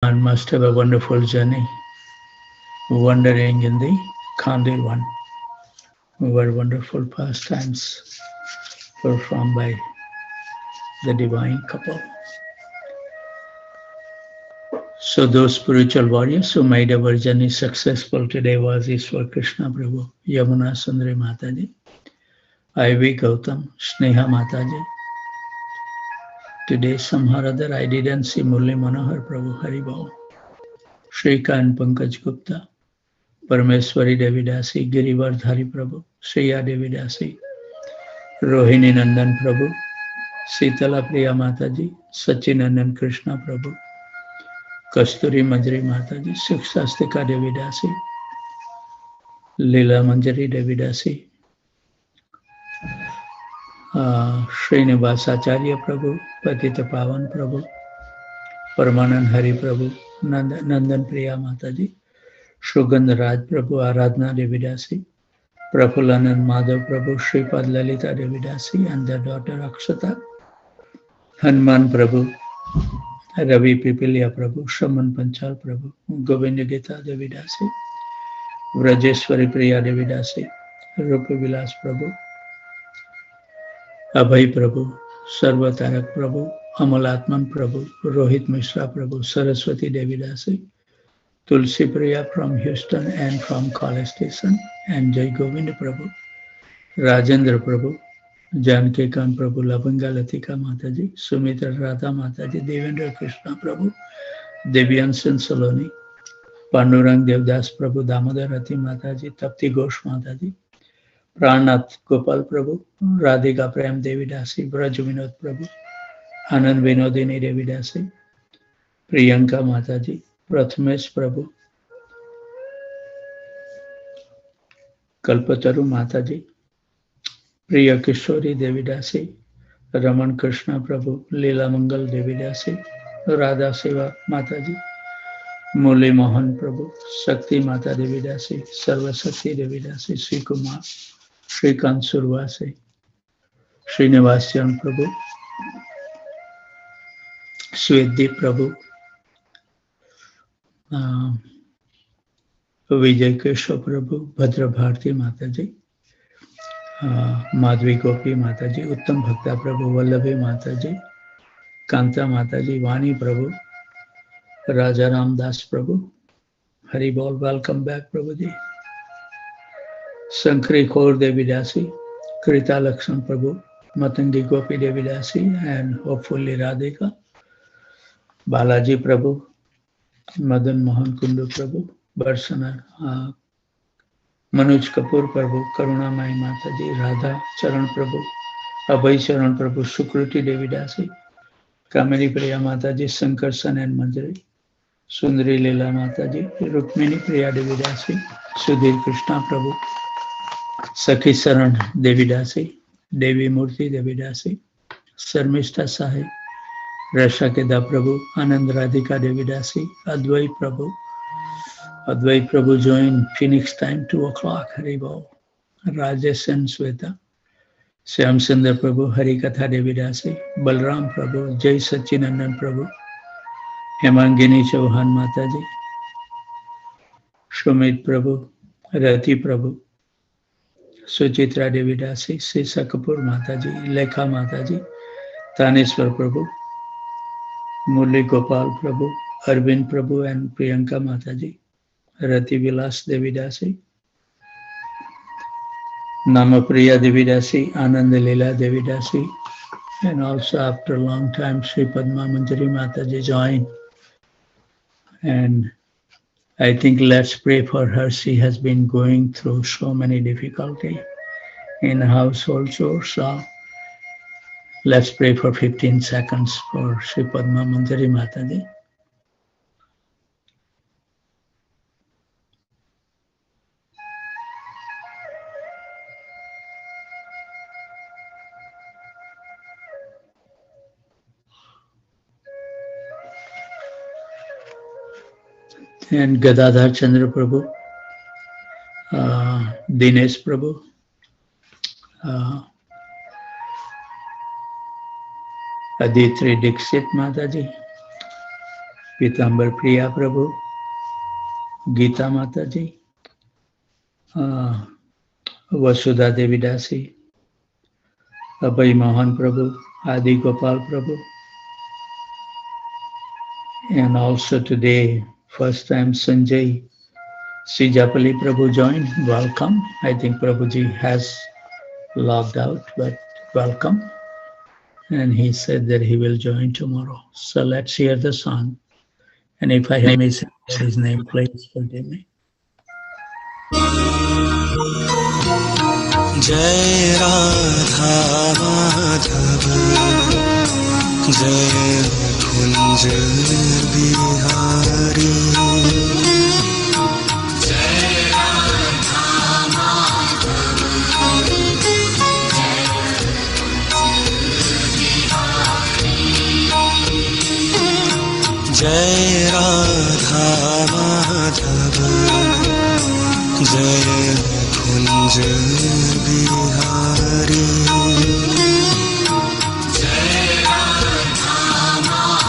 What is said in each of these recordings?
Everyone must have a wonderful journey, wandering in the Khandil one, were wonderful pastimes performed by the divine couple. So those spiritual warriors who made our journey successful today was Ishwar Krishna Prabhu, Yamuna Sundari Mataji, Ivy Gautam, Sneha Mataji. Today somehow or other I didn't see Murli Manohar Prabhu Haribol, Shrikant Pankaj Gupta, Parameswari Devi Dasi, Girivardhari Prabhu, Shriya Devi Dasi, Rohini Nandan Prabhu, Sitala Priya Mataji, Sachinandan Krishna Prabhu, Kasturi Manjari Mataji, Sukhsastika Devi Dasi, Leela Manjari Devi Dasi, Srinivas Acharya Prabhu, Patita Pavan Prabhu, Paramanand Hari Prabhu, Nandan Priya Mataji, Shugandh Raj Prabhu, Aradhana Devi Dasi, Prafulanand Madhav Prabhu, Shripad Lalita Devi Dasi, and their daughter Akshata, Hanuman Prabhu, Ravi Pipilia Prabhu, Shaman Panchal Prabhu, Govinda Gita Devi Dasi, Vrajeshwari Priya Devi Dasi, Rupa Vilas Prabhu, Abhay Prabhu, Sarva Tarak Prabhu, Amalatman Prabhu, Rohit Mishra Prabhu, Saraswati Devi Dasi, Tulsi Priya from Houston and from College Station, and Jai Govinda Prabhu, Rajendra Prabhu, Janki Khan Prabhu, Lavanga Latika Mataji, Sumitra Radha Mataji, Devendra Krishna Prabhu, Devyansan Saloni, Pandurang Devdas Prabhu, Damodar Rati Mataji, Tapti Ghosh Mataji, Pranath Gopal Prabhu, Radhika Prem Devi Dasi, Braj Vinod Prabhu, Anand Vinodini Devi Dasi, Priyanka Mataji, Prathamesh Prabhu, Kalpataru Mataji, Priya Kishori Devi Dasi, Raman Krishna Prabhu, Leela Mangal Devi Dasi, Radha Seva Mataji, Murli Mohan Prabhu, Shakti Mata Devi Dasi, Sarva Shakti Devi Dasi, Sri Kumar, Shrikant Survasi, Srinivasyan Prabhu, Sweddeep Prabhu, Vijay Keshav Prabhu, Bhadra Bharti Mataji, Madhvi Gopi Mataji, Uttam Bhakta Prabhu, Vallabhi Mataji, Kanta Mataji, Vani Prabhu, Raja Ram Das Prabhu, Hari Bol, welcome back Prabhuji, Sankri Kaur Devi Dasi, Krita Lakshman Prabhu, Matangi Gopi Devi Dasi, and hopefully Radhika, Balaji Prabhu, Madan Mohan Kundu Prabhu, Barsana, Manoj Kapoor Prabhu, Karunamai Mataji, Radha Charan Prabhu, Abhay Charan Prabhu, Sukruti Devi Dasi, Kamini Priya Mataji, Sankarsan and Manjari, Sundari Leela Mataji, Rukmini Priya Devi Dasi, Sudhir Krishna Prabhu, Sakhi Saran Devi Dasi, Devi Murti Devi Dasi, Sarmishta Sahi, Rashakeda Prabhu, Anand Radhika Devi Dasi, Advai Prabhu. Advai Prabhu joined Phoenix time 2 o'clock, Haribol. Rajesh and Sweta, Shyam Sundar Prabhu, Harikatha Devi Dasi, Balram Prabhu, Jai Sachinandan Prabhu, Hemangini Chauhan Mataji, Shumit Prabhu, Rati Prabhu, Suchitra Devi Dasi, Sisa Kapoor Mataji, Lekha Mataji, Taneswar Prabhu, Murli Gopal Prabhu, Arvind Prabhu and Priyanka Mataji, Rati Vilas Devi Dasi, Namapriya Devi Dasi, Anand Leela Devi Dasi, and also after a long time Sri Padma Manjari Mataji joined. And I think let's pray for her. She has been going through so many difficulties in household chores. So let's pray for 15 seconds for Sri Padma Manjari Mataji. And Gadadhar Chandra Prabhu, Dinesh Prabhu, Aditri Dixit Mataji, पीताम्बर प्रिया प्रभु, गीता माता जी, वसुधा देवी दासी, Abhay Mohan Prabhu, Adi Gopal Prabhu, and also today, first time Sanjay Sijapali Prabhu joined. Welcome. I think Prabhuji has logged out, but welcome. And he said that he will join tomorrow. So let's hear the song. And if I have missed his name, please forgive me. जय राधा माधव जय कुंज बिहारी जय राधा माधव जय राधा माधव जय कुंज बिहारी जय राधा माधव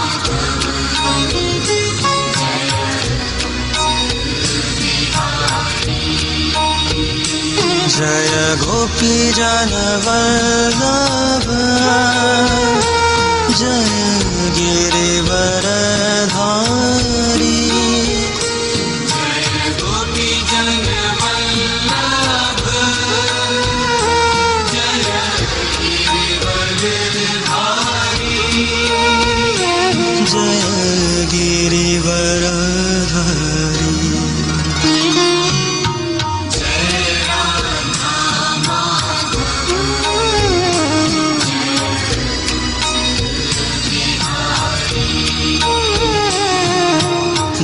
जय गोपी जन वल्लभ जय गिरिवर धारी जय गोपी जन जय गिरिवर धारी जय राधा माधव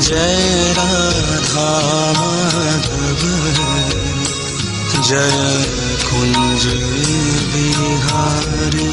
जय राधा माधव जय कुंज बिहारी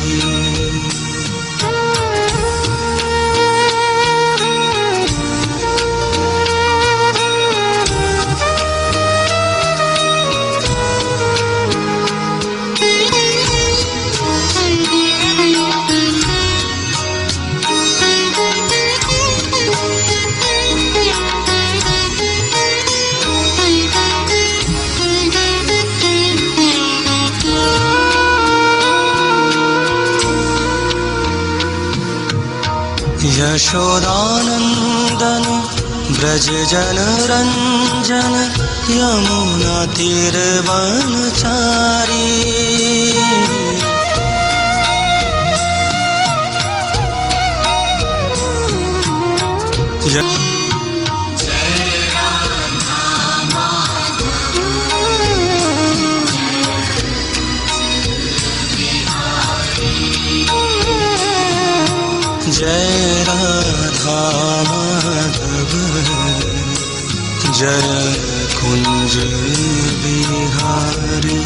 यशोदानंदन ब्रज जन रंजन यमुना तीर वनचारी जय राधा माधव जय कुंज बिहारी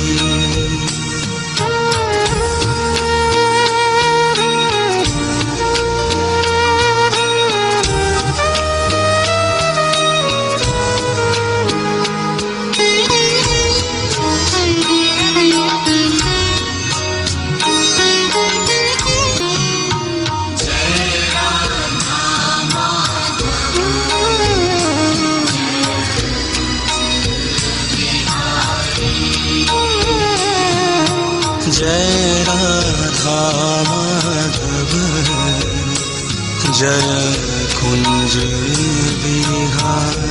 जय राधा माधव जय Kunj Bihari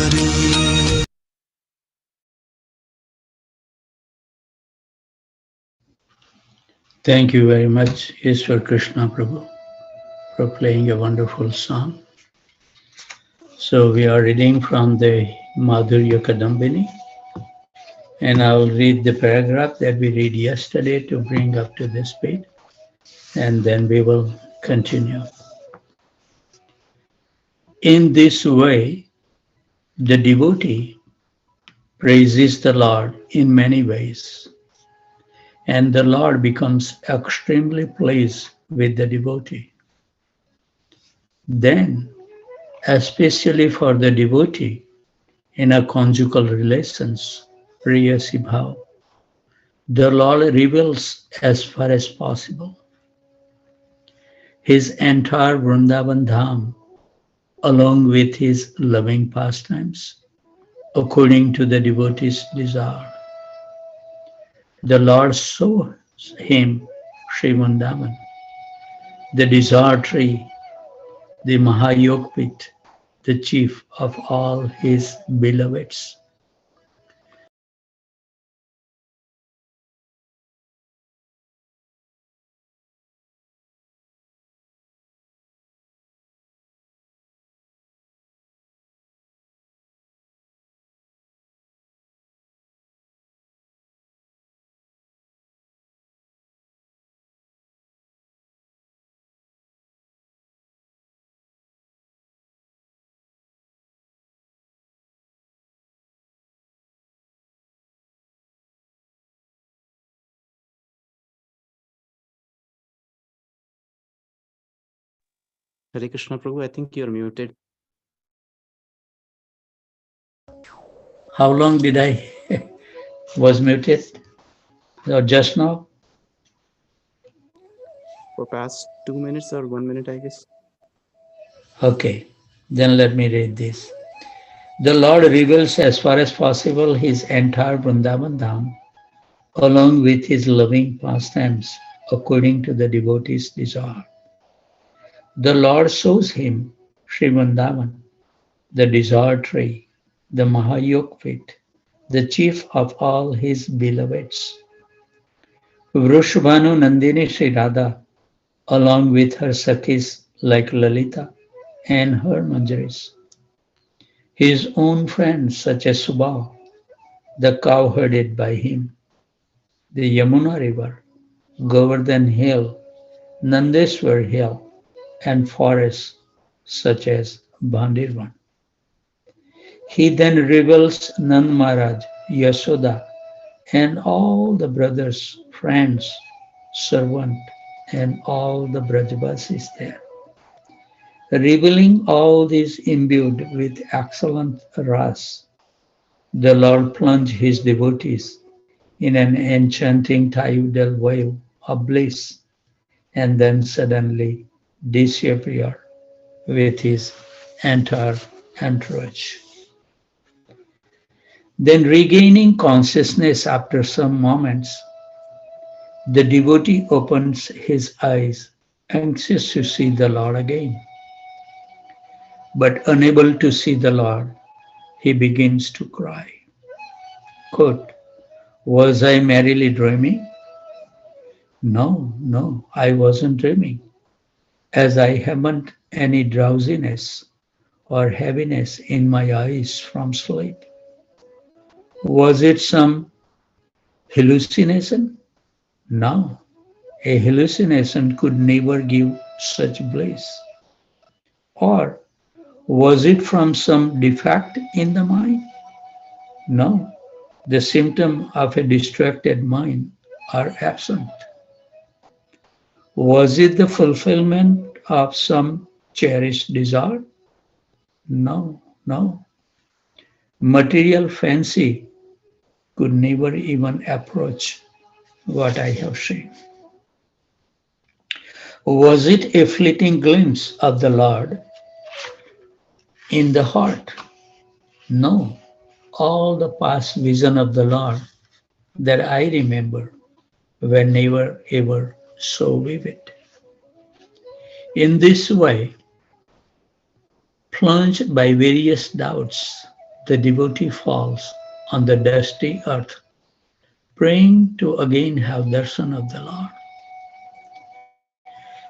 Thank you very much, Ishwar Krishna Prabhu, for playing a wonderful song. So we are reading from the Madhurya Kadambini, and I'll read the paragraph that we read yesterday to bring up to this page, and then we will continue. In this way, the devotee praises the Lord in many ways, and the Lord becomes extremely pleased with the devotee. Then, especially for the devotee in a conjugal relations, Priyasi Bhav, the Lord reveals as far as possible His entire Vrindavan Dham along with his loving pastimes, according to the devotee's desire. The Lord shows him Sri Vrindavan, the desire tree, the Mahayogpit, the chief of all his beloveds. Hare Krishna Prabhu, I think you're muted. How long did I was muted? Or just now? For past 2 minutes or 1 minute, I guess. Okay, then let me read this. The Lord reveals as far as possible his entire Vrindavan Dham, along with his loving pastimes, according to the devotee's desire. The Lord shows him Sri Vrindavan, the desire tree, the Mahayogpit, the chief of all his beloveds. Vrushabhanu Nandini Sri Radha, along with her Sakhis like Lalita and her Manjaris. His own friends such as Subha, the cow herded by him, the Yamuna River, Govardhan Hill, Nandeswar Hill, and forests such as Bhandirvan. He then reveals Nand Maharaj, Yashoda, and all the brothers, friends, servant, and all the Brajavasis there. Revealing all these imbued with excellent ras, the Lord plunged his devotees in an enchanting tidal wave of bliss and then suddenly disappeared with his entire entourage. Then regaining consciousness after some moments, the devotee opens his eyes, anxious to see the Lord again. But unable to see the Lord, he begins to cry. Quote, was I merely dreaming? No, I wasn't dreaming, as I haven't any drowsiness or heaviness in my eyes from sleep. Was it some hallucination? No, a hallucination could never give such bliss. Or was it from some defect in the mind? No, the symptom of a distracted mind are absent. Was it the fulfillment of some cherished desire? No. Material fancy could never even approach what I have seen. Was it a fleeting glimpse of the Lord in the heart? No, all the past vision of the Lord that I remember were never ever so vivid. In this way, plunged by various doubts, the devotee falls on the dusty earth, praying to again have darshan of the Lord.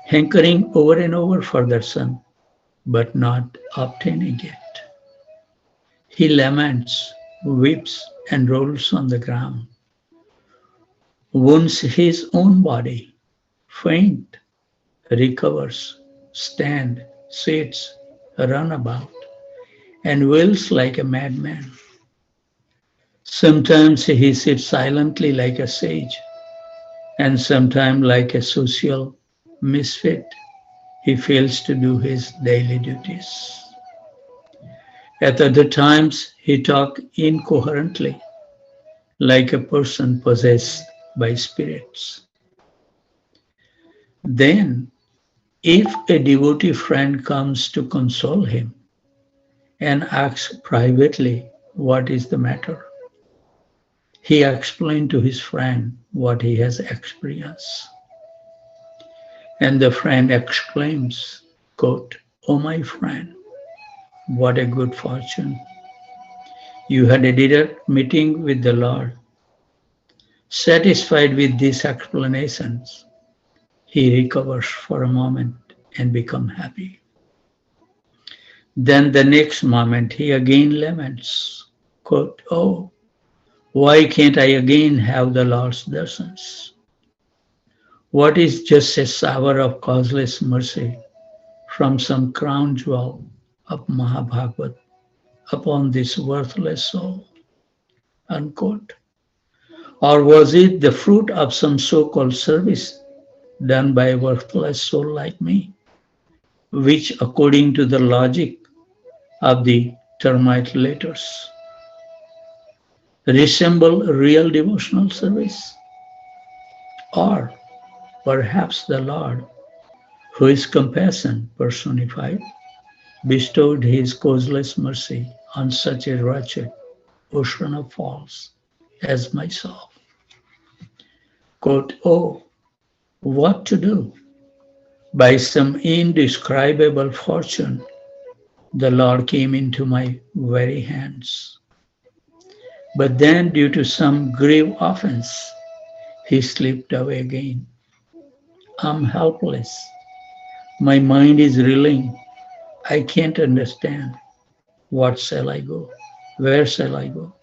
Hankering over and over for darshan, but not obtaining it. He laments, weeps, and rolls on the ground, wounds his own body, faint, recovers, stand, sits, run about, and wails like a madman. Sometimes he sits silently like a sage, and sometimes like a social misfit, he fails to do his daily duties. At other times, he talks incoherently, like a person possessed by spirits. Then, if a devotee friend comes to console him, and asked privately what is the matter. He explained to his friend what he has experienced. And the friend exclaims, quote, "Oh my friend, what a good fortune. You had a direct meeting with the Lord." Satisfied with these explanations, he recovers for a moment and becomes happy. Then the next moment he again laments, quote, "Oh, why can't I again have the Lord's darsans? What is just a shower of causeless mercy from some crown jewel of Mahabhagavat upon this worthless soul?" Unquote. Or was it the fruit of some so-called service done by a worthless soul like me, which, according to the logic of the termite letters, resemble real devotional service? Or perhaps the Lord, who is compassion personified, bestowed his causeless mercy on such a wretched ocean of faults as myself. Quote, "Oh, what to do? By some indescribable fortune, the Lord came into my very hands. But then, due to some grave offense, he slipped away again. I'm helpless. My mind is reeling. I can't understand. What shall I go? Where shall I go?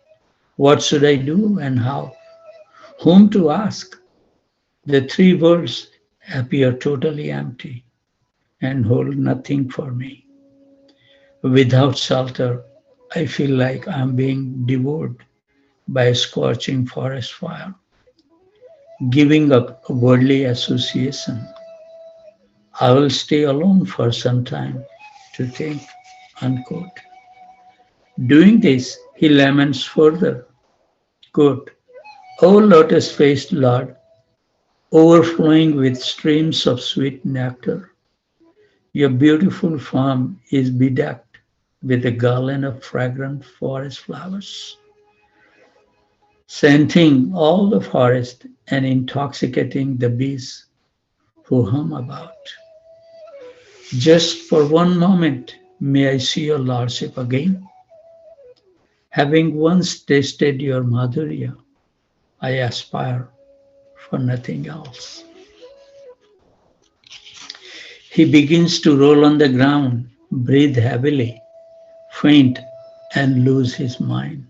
What should I do and how? Whom to ask?" The three worlds appear totally empty and hold nothing for me. Without shelter, I feel like I'm being devoured by a scorching forest fire. Giving up worldly association, I will stay alone for some time to think. Unquote. Doing this, he laments further. Quote, "O lotus-faced Lord, overflowing with streams of sweet nectar, your beautiful form is bedecked with a garland of fragrant forest flowers, scenting all the forest and intoxicating the bees who hum about. Just for one moment, may I see your Lordship again? Having once tasted your madhurya, I aspire for nothing else." He begins to roll on the ground, breathe heavily, faint, and lose his mind.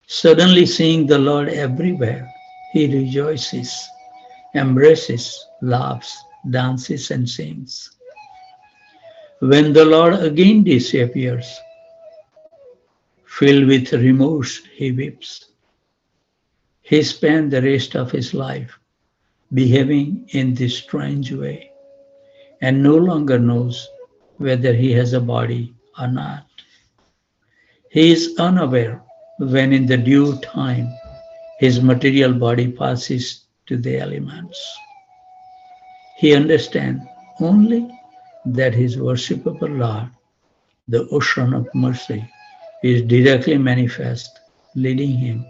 Suddenly seeing the Lord everywhere, he rejoices, embraces, laughs, dances, and sings. When the Lord again disappears, filled with remorse, he weeps. He spent the rest of his life behaving in this strange way and no longer knows whether he has a body or not. He is unaware when in the due time his material body passes to the elements. He understands only that his worshipable Lord, the ocean of mercy, is directly manifest, leading him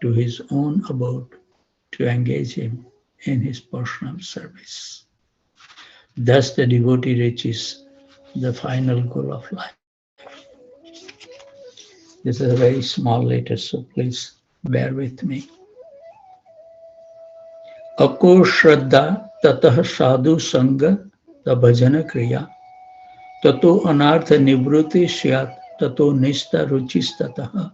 to his own abode to engage him in his personal service. Thus the devotee reaches the final goal of life. This is a very small letter, so please bear with me. Ako shraddha tatah sadhu sangha bhajana kriya tato anartha nivruti syat tato nista ruchis tatah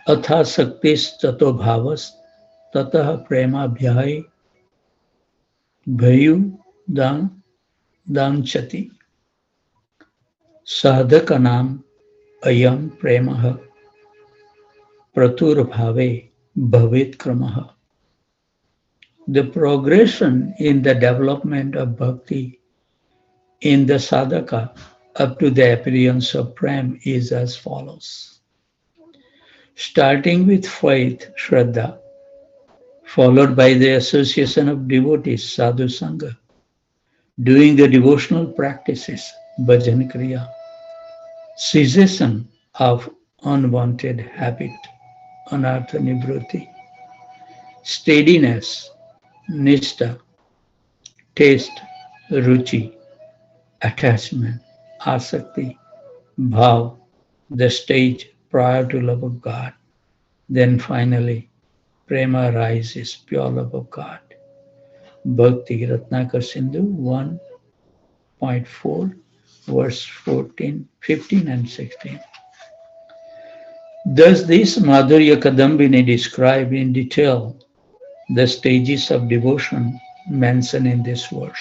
atha saktis tato bhavas tatah prema bhyai bhayu danchati sadhakanam ayam premah pratur bhave bhavet kramah. The progression in the development of bhakti in the sadhaka up to the appearance of prem is as follows. Starting with faith, shraddha, followed by the association of devotees, sadhu sangha, doing the devotional practices, bhajan kriya, cessation of unwanted habit, anartha nivrutti, steadiness, nishta, taste, ruchi, attachment, asakti, bhav, the stage prior to love of God. Then finally, prema rises, pure love of God. Bhakti Ratnakar Sindhu 1.4, verse 14, 15 and 16. Thus this Madhurya Kadambini describe in detail the stages of devotion mentioned in this verse.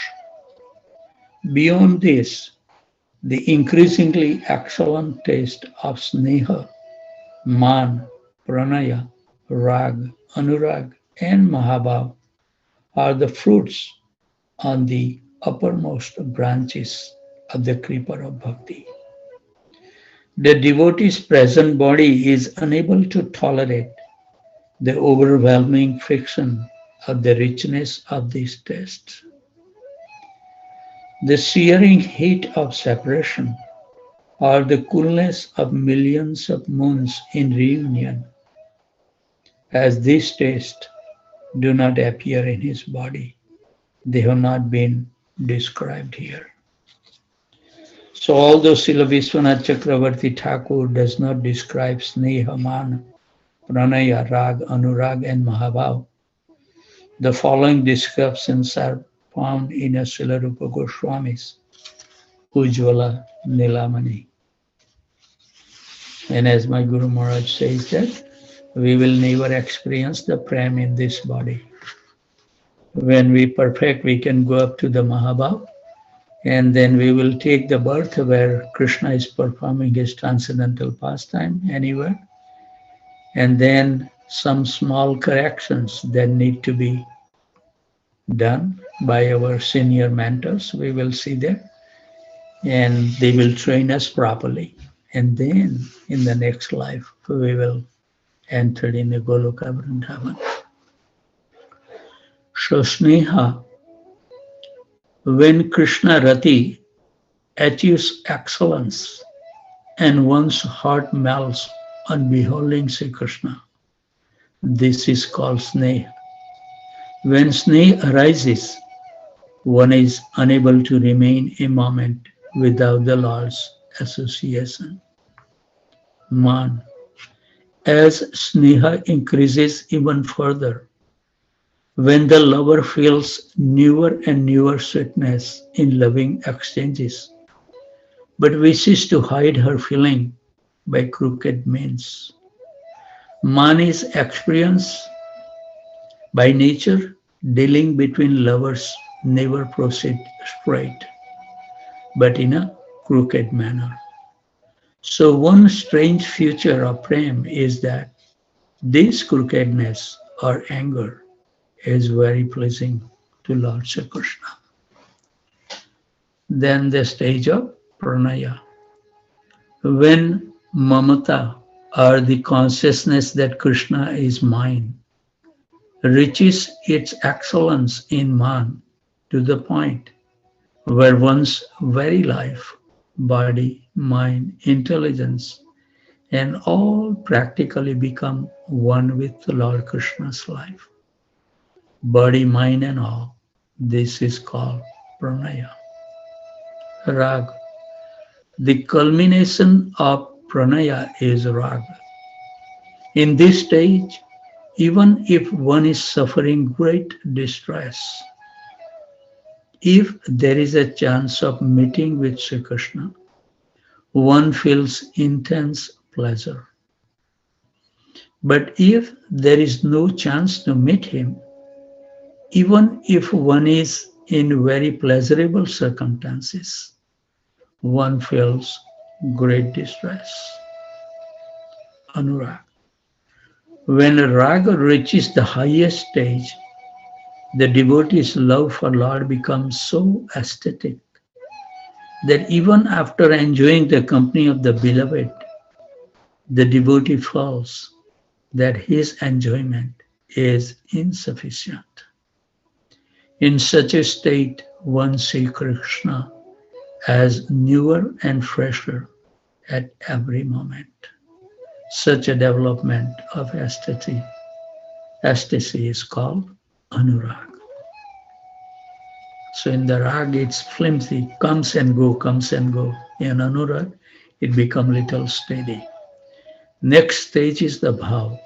Beyond this, the increasingly excellent taste of sneha, man, pranaya, rag, anurag, and mahabhav are the fruits on the uppermost branches of the creeper of bhakti. The devotee's present body is unable to tolerate the overwhelming friction of the richness of these tastes. The searing heat of separation or the coolness of millions of moons in reunion, as these tastes do not appear in his body, they have not been described here. So although Srila Vishwanath Chakravarti Thakur does not describe Sneha, Man, Pranaya, Rag, Anurag and Mahabhav, the following descriptions are found in a Srila Rupa Goswami's Ujjvala Nilamani. And as my Guru Maharaj says that, we will never experience the prem in this body. When we perfect, we can go up to the Mahabhav, and then we will take the birth where Krishna is performing his transcendental pastime anywhere, and then some small corrections that need to be done by our senior mentors, we will see there, and they will train us properly. And then in the next life, we will enter in the Goloka Vrindavan. So Sneha, when Krishna Rati achieves excellence and one's heart melts on beholding Sri Krishna, this is called Sneha. When Sneha arises, one is unable to remain a moment without the Lord's association. Man, as Sneha increases even further, when the lover feels newer and newer sweetness in loving exchanges, but wishes to hide her feeling by crooked means. Man is experienced by nature, dealing between lovers never proceed straight, but in a crooked manner. So one strange feature of prem is that this crookedness or anger is very pleasing to Lord Sri Krishna. Then the stage of pranaya. When mamata, or the consciousness that Krishna is mine, reaches its excellence in man to the point where one's very life, body, mind, intelligence, and all practically become one with the Lord Krishna's life. Body, mind, and all. This is called pranaya. Rag. The culmination of pranaya is rag. In this stage, even if one is suffering great distress, if there is a chance of meeting with Sri Krishna, one feels intense pleasure. But if there is no chance to meet him, even if one is in very pleasurable circumstances, one feels great distress. Anurag. When raga reaches the highest stage, the devotee's love for Lord becomes so ecstatic that even after enjoying the company of the beloved, the devotee feels that his enjoyment is insufficient. In such a state, one sees Krishna as newer and fresher at every moment. Such a development of ecstasy is called anurag. So in the rag, it's flimsy, comes and go, comes and go. In anurag, it becomes little steady. Next stage is the bhav.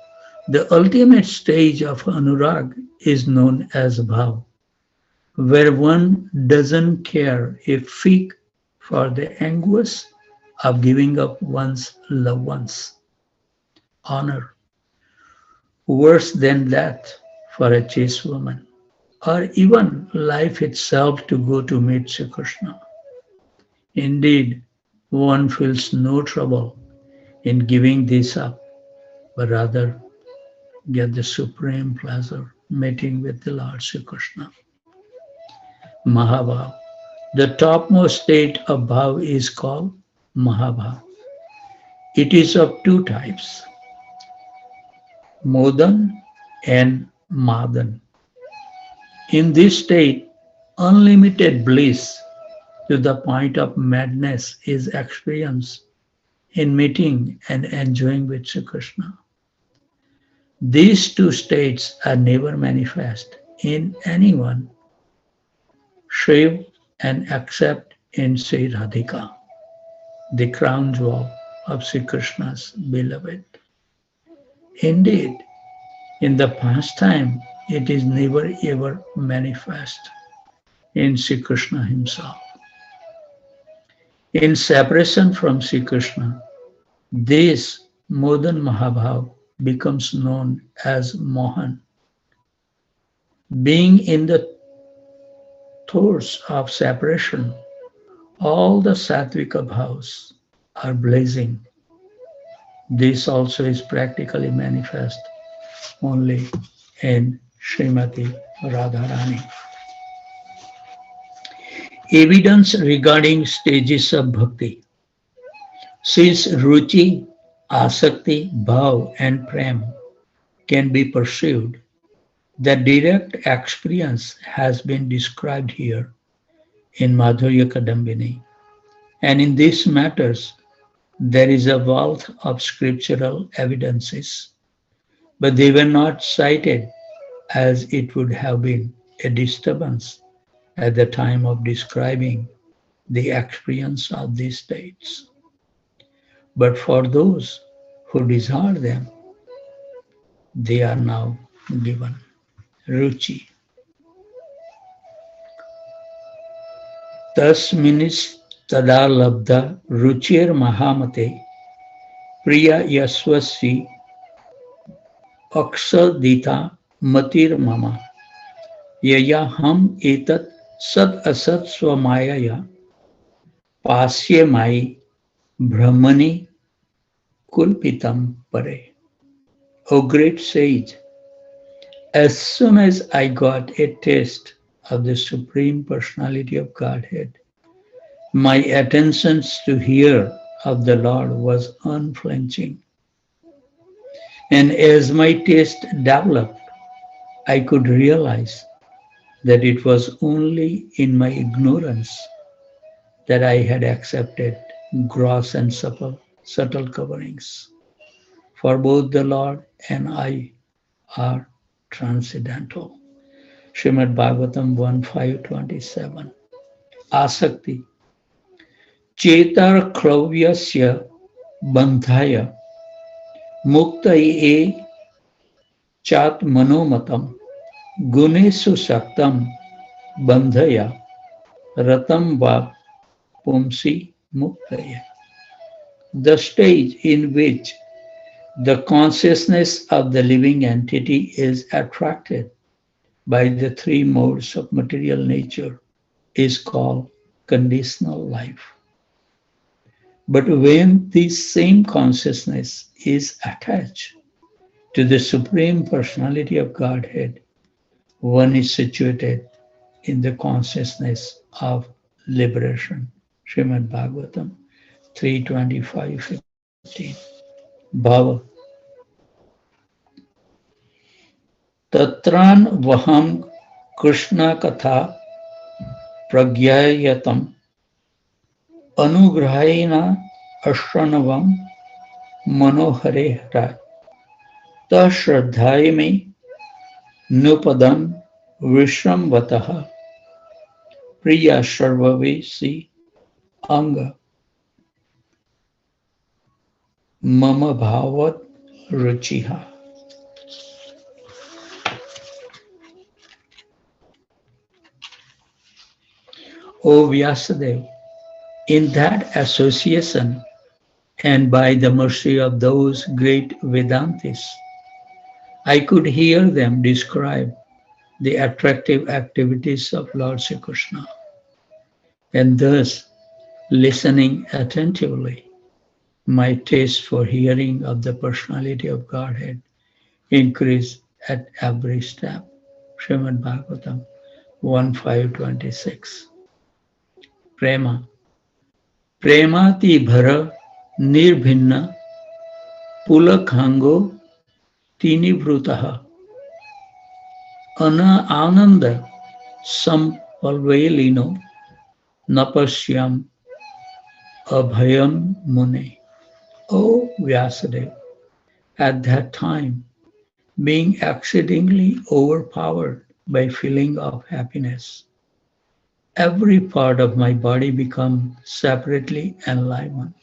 The ultimate stage of anurag is known as bhav, where one doesn't care a fig for the anguish of giving up one's loved ones. Honor, worse than death for a chaste woman, or even life itself to go to meet Sri Krishna. Indeed, one feels no trouble in giving this up, but rather get the supreme pleasure meeting with the Lord Sri Krishna. Mahabhav. The topmost state of bhav is called Mahabhav. It is of two types, Modan and Madan. In this state, unlimited bliss to the point of madness is experienced in meeting and enjoying with Sri Krishna. These two states are never manifest in anyone save and except in Sri Radhika, the crown jewel of Sri Krishna's beloved. Indeed, in the pastime, it is never ever manifest in Sri Krishna himself. In separation from Sri Krishna, this Modan Mahabhav becomes known as Mohan. Being in the throes of separation, all the Sattvika bhavs are blazing. This also is practically manifest only in Srimati Radharani. Evidence regarding stages of bhakti. Since ruchi, asakti, bhav and prem can be pursued, the direct experience has been described here in Madhurya Kadambini. And in these matters, there is a wealth of scriptural evidences, but they were not cited as it would have been a disturbance at the time of describing the experience of these states. But for those who desire them, they are now given. Ruchi. Tasminis tada labdha ruchir mahamate priya yaswasi aksadita matir mama yaya ham etat sad asat swamayaya pasye mai brahmani kulpitam pare. O great sage, as soon as I got a taste of the Supreme Personality of Godhead, my attention to hear of the Lord was unflinching. And as my taste developed, I could realize that it was only in my ignorance that I had accepted gross and subtle coverings. For both the Lord and I are transcendental. Srimad Bhagavatam 1.5.27. Asakti. Chetar kravyasya bandhaya muktaye chat manomatam gunesu saktam bandhaya ratam va pumsi muktaya. The stage in which the consciousness of the living entity is attracted by the three modes of material nature is called conditional life. But when this same consciousness is attached to the Supreme Personality of Godhead, one is situated in the consciousness of liberation. Srimad Bhagavatam 3.25.15. Bhava. Tatran vaham Krishna katha pragyayatam anugrahena अश्रनवम मनोहरे हरा तश्रद्धाय मे नुपदम विश्रमवतः प्रिया सर्ववेशी अंग मम भावत रुचिहा. O Vyasadeva, in that association and by the mercy of those great Vedantis, I could hear them describe the attractive activities of Lord Sri Krishna, and thus, listening attentively, my taste for hearing of the personality of Godhead increased at every step. Srimad Bhagavatam 1.5.26. Prema. Premati bhara nirbhinna pulakhango tinivrutaha ana ananda sampalvelino napasyam abhayam mune. O Vyasadeva, at that time, being exceedingly overpowered by feeling of happiness, every part of my body became separately enlivened.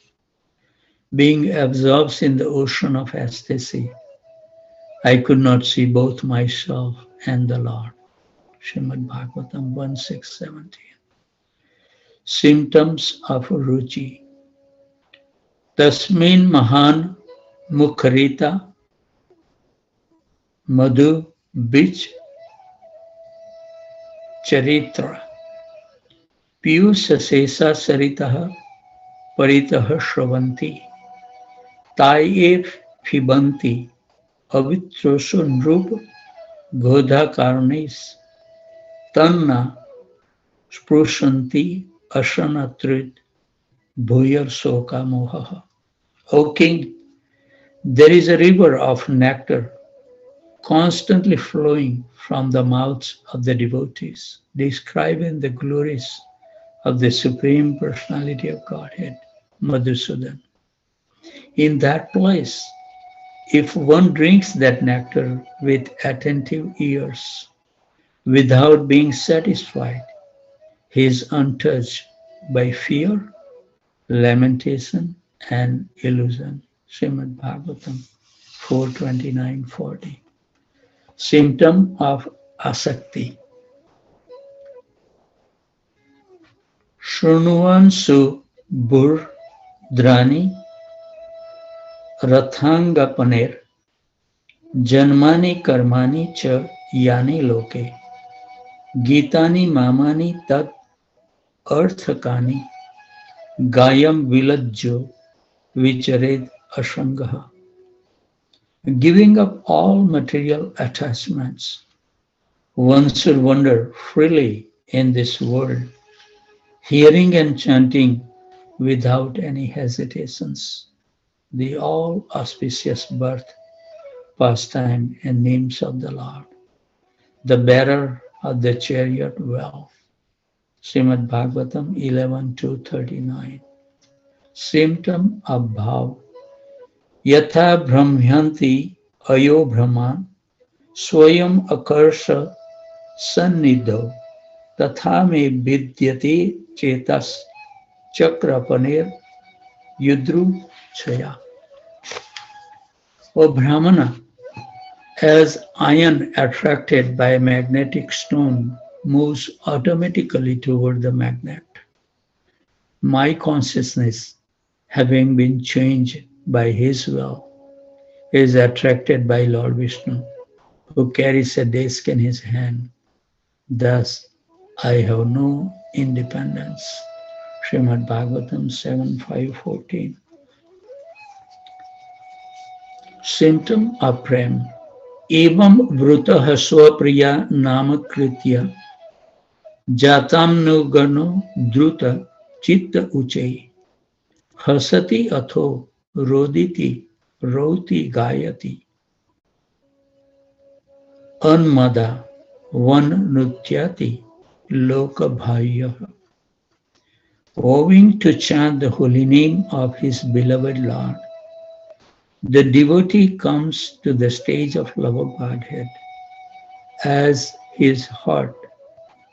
Being absorbed in the ocean of ecstasy, I could not see both myself and the Lord. Srimad Bhagavatam 1.6.17. Symptoms of Ruchi. Tasmin Mahan Mukharita Madhu Bij Charitra Piyusha Sesa Saritaha Paritaha Shravanti Taye Fibanti Avitrosu Nrup Godha Karnis Tanna Sprushanti Ashanatrit Bhuyar Soka Mohaha. O King, there is a river of nectar constantly flowing from the mouths of the devotees, describing the glories of the Supreme Personality of Godhead, Madhusudan. In that place, if one drinks that nectar with attentive ears, without being satisfied, he is untouched by fear, lamentation, and illusion. Srimad Bhagavatam 4.29.40. Symptom of Asakti. Shrunuvansu Bur Drani Rathangapaner Janmani Karmani Cha Yani Loke Gitani Mamani Tat Arthakani Gayam Vilajjo Vichared Ashangaha. Giving up all material attachments, one should wander freely in this world, hearing and chanting without any hesitations the all auspicious birth, pastime, and names of the Lord, the bearer of the chariot well. Srimad Bhagavatam 11.2.39. Symptom of Bhav. Yatha brahmyanti ayo brahman swayam akarsha sannidho tatha me vidyate chetas chakrapaner yudru chaya. O Brahmana, as iron attracted by a magnetic stone moves automatically toward the magnet, my consciousness, having been changed by his will, is attracted by Lord Vishnu, who carries a desk in his hand. Thus, I have no independence. Srimad Bhagavatam 7.5.14. Symptom of Prem. Evam vrutaha swapriya namakritya jatam nugano druta chitta uche hasati atho roditi roti gayati anmada van nutyati lokabhaya. Owing to chant the holy name of his beloved Lord, the devotee comes to the stage of love of Godhead as his heart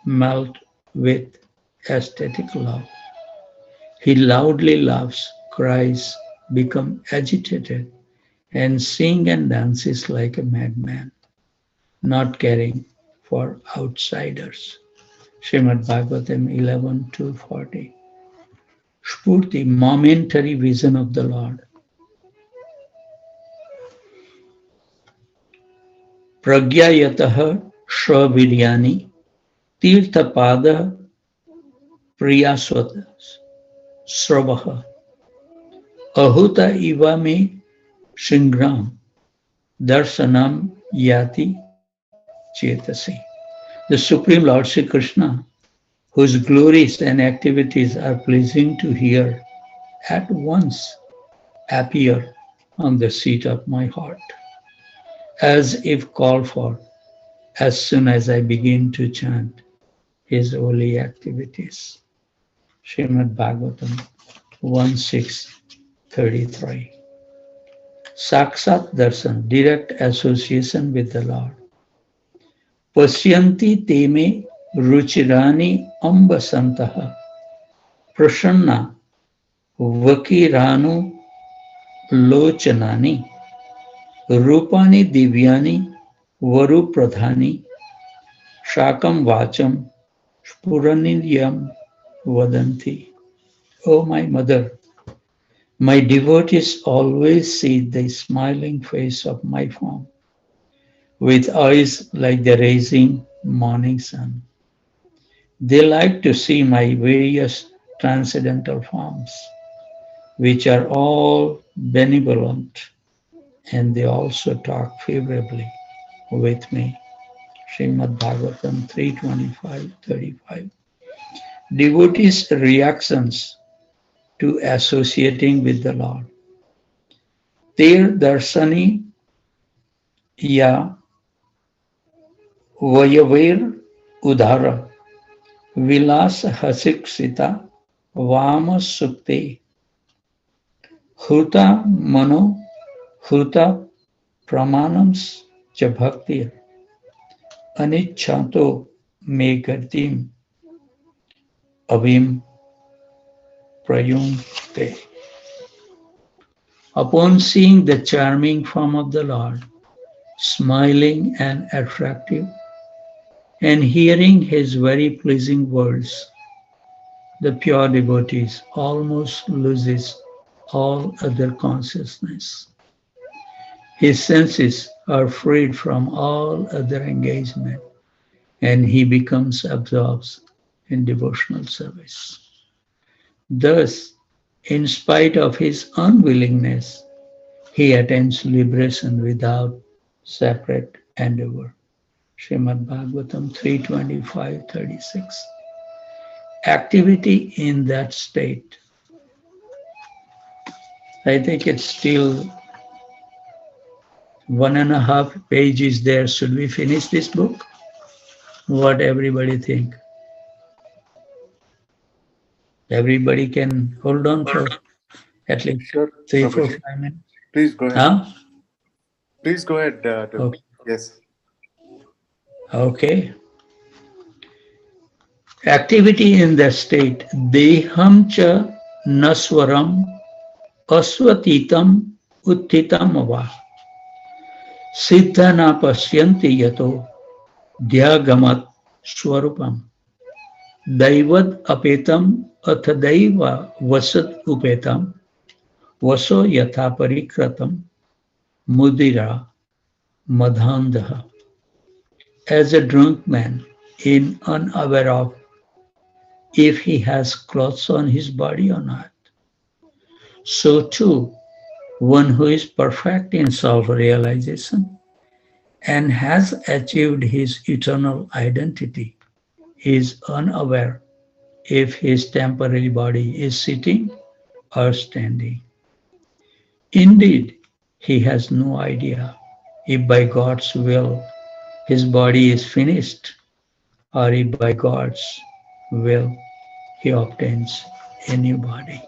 melts with ecstatic love. He loudly laughs, cries, becomes agitated, and sings and dances like a madman, not caring for outsiders. Srimad Bhagavatam 11:240. Spurti, momentary vision of the Lord. Pragyayatah Shraviryani Tirthapada Priyaswata Sravaha Ahuta Iva me Shingram Darsanam Yati Chetasi. The Supreme Lord Sri Krishna, whose glories and activities are pleasing to hear, at once appear on the seat of my heart, as if called for, as soon as I begin to chant his holy activities. Srimad Bhagavatam 1:6-33. Saksat Darshan, direct association with the Lord. Pasyanti teme ruchirani ambasantaha prasanna vakiranu lochanani rupani divyani varu pradhani shakam vacham spuraniyam vadanti. O my mother, my devotees always see the smiling face of my form, with eyes like the rising morning sun. They like to see my various transcendental forms, which are all benevolent, and they also talk favorably with me. Srimad Bhagavatam 3:25-35. Devotees' reactions to associating with the Lord. Tir darsani ya Vayavir udhara vilas hasiksita vama sukte huta mano huta pramanams cha bhaktir anichanto me gardim avim prayunte. Upon seeing the charming form of the Lord, smiling and attractive, and hearing his very pleasing words, the pure devotees almost loses all other consciousness. His senses are freed from all other engagement, and he becomes absorbed in devotional service. Thus, in spite of his unwillingness, he attains liberation without separate endeavor. Srimad Bhagavatam 3:25-36. Activity in that state. I think it's still 1.5 pages there. Should we finish this book? What everybody think? Everybody can hold on for at least Sure, 3, 4, Prabhuji. 5 minutes. Please go ahead. Huh? Please go ahead. Okay. Yes. Okay. Activity in the state. Deham cha naswaram aswatitam uttitam ava. Siddha na pasyanti yato dhyagamat swarupam. Daivad apetam athadaiva vasat upetam vaso yatha parikratam mudira madhandaha. As a drunk man, unaware of if he has clothes on his body or not, so too one who is perfect in self-realization and has achieved his eternal identity is unaware if his temporary body is sitting or standing. Indeed, he has no idea if by God's will his body is finished or if by God's will he obtains a new body.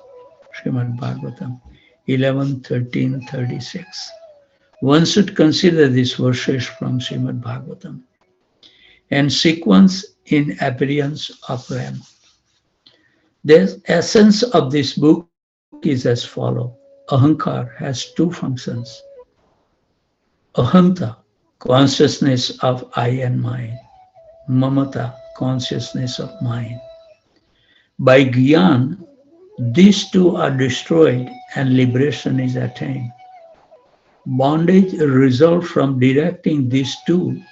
Srimad Bhagavatam 11:13-36. One should consider these verses from Srimad Bhagavatam and sequence in appearance of Ram. The essence of this book is as follows. Ahankar has two functions. Ahanta, consciousness of I and mine. Mamata, consciousness of mind. By Gyan, these two are destroyed and liberation is attained. Bondage results from directing these two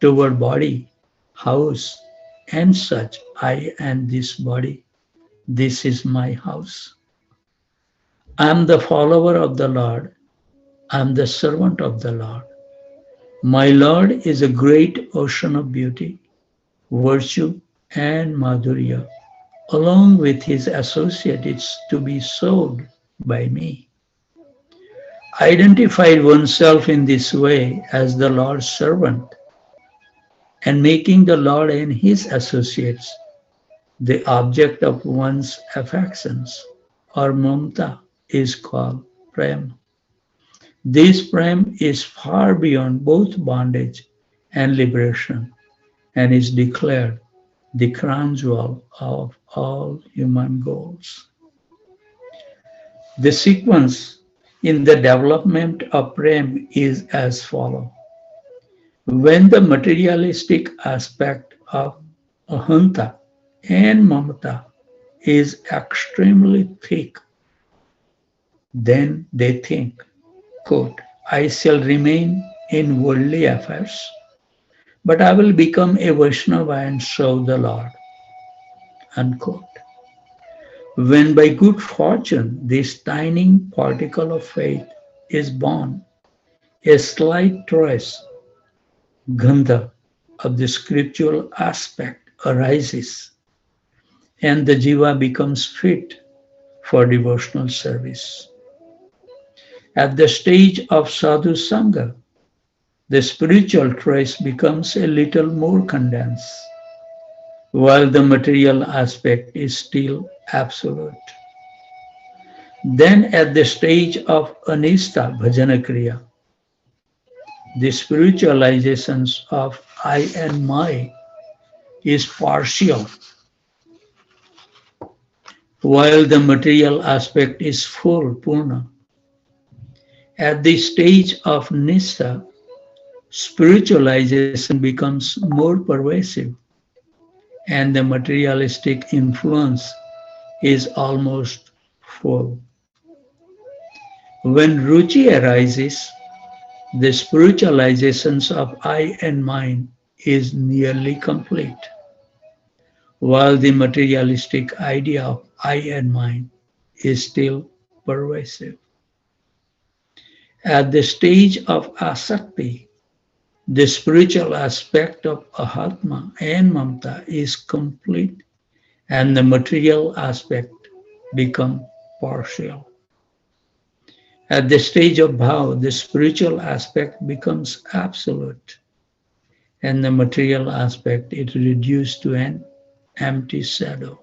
toward body, house, and such. I and this body, this is my house. I am the follower of the Lord. I am the servant of the Lord. My Lord is a great ocean of beauty, virtue, and madhurya, along with his associates to be served by me. Identify oneself in this way as the Lord's servant and making the Lord and his associates the object of one's affections or mamta is called prem. This prem is far beyond both bondage and liberation and is declared the crown jewel of all human goals. The sequence in the development of prem is as follows. When the materialistic aspect of ahanta and mamata is extremely thick, then they think, quote, I shall remain in worldly affairs, but I will become a Vaishnava and serve the Lord, unquote. When by good fortune this tiny particle of faith is born, a slight trace, gandha, of the scriptural aspect arises, and the jiva becomes fit for devotional service. At the stage of sadhu sangha, the spiritual trace becomes a little more condensed, while the material aspect is still absolute. Then at the stage of anista bhajana kriya, the spiritualizations of I and my is partial, while the material aspect is full, purna. At the stage of nistha, spiritualization becomes more pervasive and the materialistic influence is almost full. When ruchi arises, the spiritualizations of I and mine is nearly complete, while the materialistic idea of I and mine is still pervasive. At the stage of asakti, the spiritual aspect of ahatma and mamta is complete and the material aspect become partial. At the stage of bhav, the spiritual aspect becomes absolute and the material aspect is reduced to an empty shadow,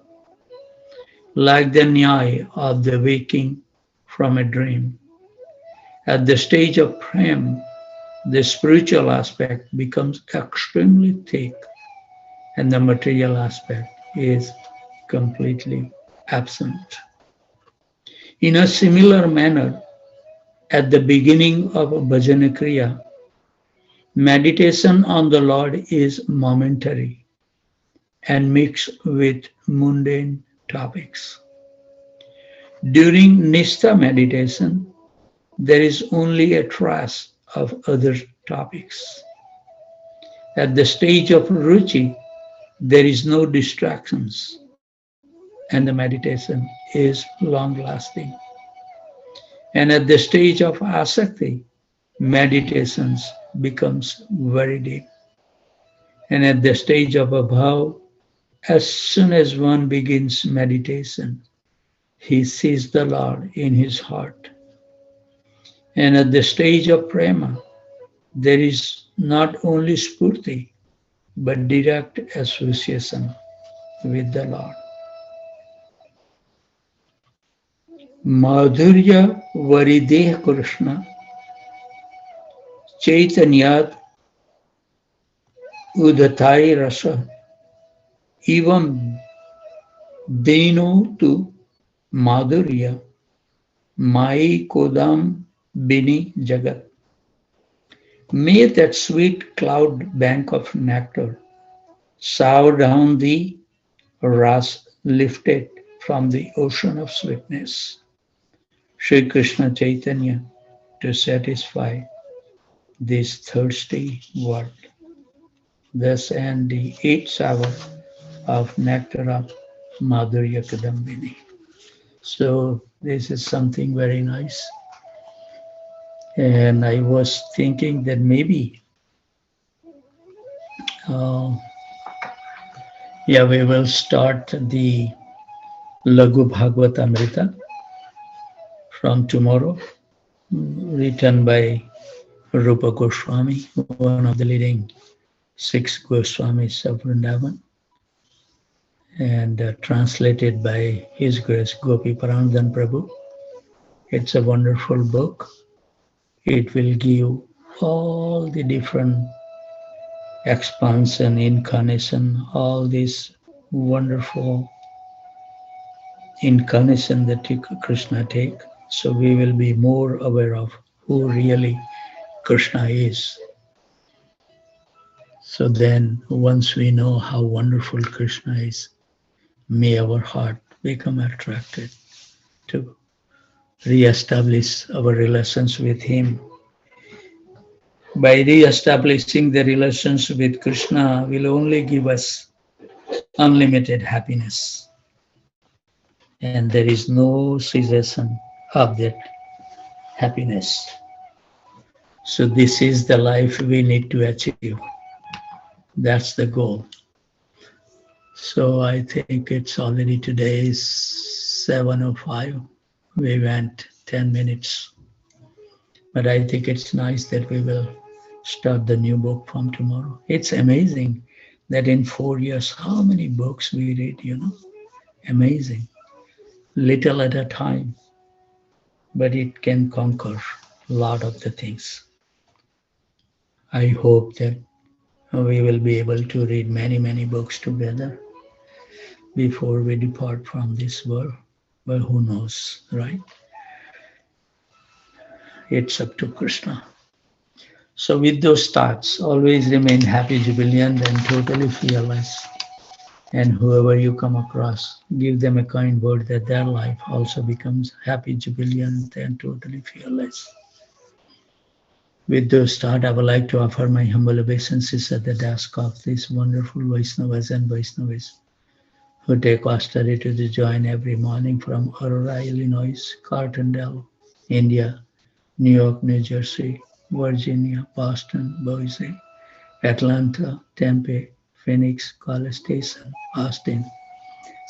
like the nyaya of the waking from a dream. At the stage of prem, the spiritual aspect becomes extremely thick and the material aspect is completely absent. In a similar manner, at the beginning of a bhajana kriya, meditation on the Lord is momentary and mixed with mundane topics. During nistha meditation, there is only a trace of other topics. At the stage of ruchi, there is no distractions and the meditation is long-lasting. And at the stage of asakti, meditations becomes very deep. And at the stage of abhav, as soon as one begins meditation, he sees the Lord in his heart. And at the stage of prema, there is not only spurti, but direct association with the Lord. Madhurya Varideh Krishna Chaitanyat Udatai Rasa Evam Deno tu Madhurya Mai Kodam Bini Jagat. May that sweet cloud bank of nectar shower down the ras lifted from the ocean of sweetness. Sri Krishna Chaitanya to satisfy this thirsty world. Thus end the 8th hour of Nectar of Madhurya Kadambini. So this is something very nice. And I was thinking that maybe we will start the Laghu Bhagavatamrita from tomorrow, written by Rupa Goswami, one of the leading 6 Goswamis of Vrindavan, and translated by His Grace Gopi Paranadhan Prabhu. It's a wonderful book. It will give all the different expansion, incarnation, all this wonderful incarnation that Krishna take. So we will be more aware of who really Krishna is. So then once we know how wonderful Krishna is, may our heart become attracted to re-establish our relations with Him. By re-establishing the relations with Krishna will only give us unlimited happiness. And there is no cessation of that happiness. So this is the life we need to achieve. That's the goal. So I think it's already today is 7:05. We went 10 minutes. But I think it's nice that we will start the new book from tomorrow. It's amazing that in 4 years, how many books we read, Amazing. Little at a time. But it can conquer a lot of the things. I hope that we will be able to read many, many books together before we depart from this world. But who knows, right? It's up to Krishna. So with those thoughts, always remain happy, jubilant, and totally fearless. And whoever you come across, give them a kind word that their life also becomes happy, jubilant, and totally fearless. With those thoughts, I would like to offer my humble obeisances at the desk of these wonderful Vaishnavas and Vaishnavis who take austerity to join every morning from Aurora, Illinois, Cartondale, India, New York, New Jersey, Virginia, Boston, Boise, Atlanta, Tempe, Phoenix, College Station, Austin,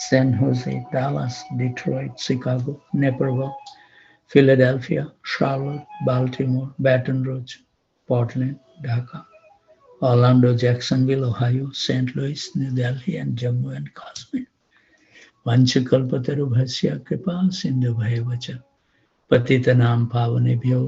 San Jose, Dallas, Detroit, Chicago, Naperville, Philadelphia, Charlotte, Baltimore, Baton Rouge, Portland, Dhaka, Orlando, Jacksonville, Ohio, St. Louis, New Delhi, and Jammu and Kashmir. Vanchakalpatarubhasya kripa sindhu bhayavacha patitanam pavanebhyo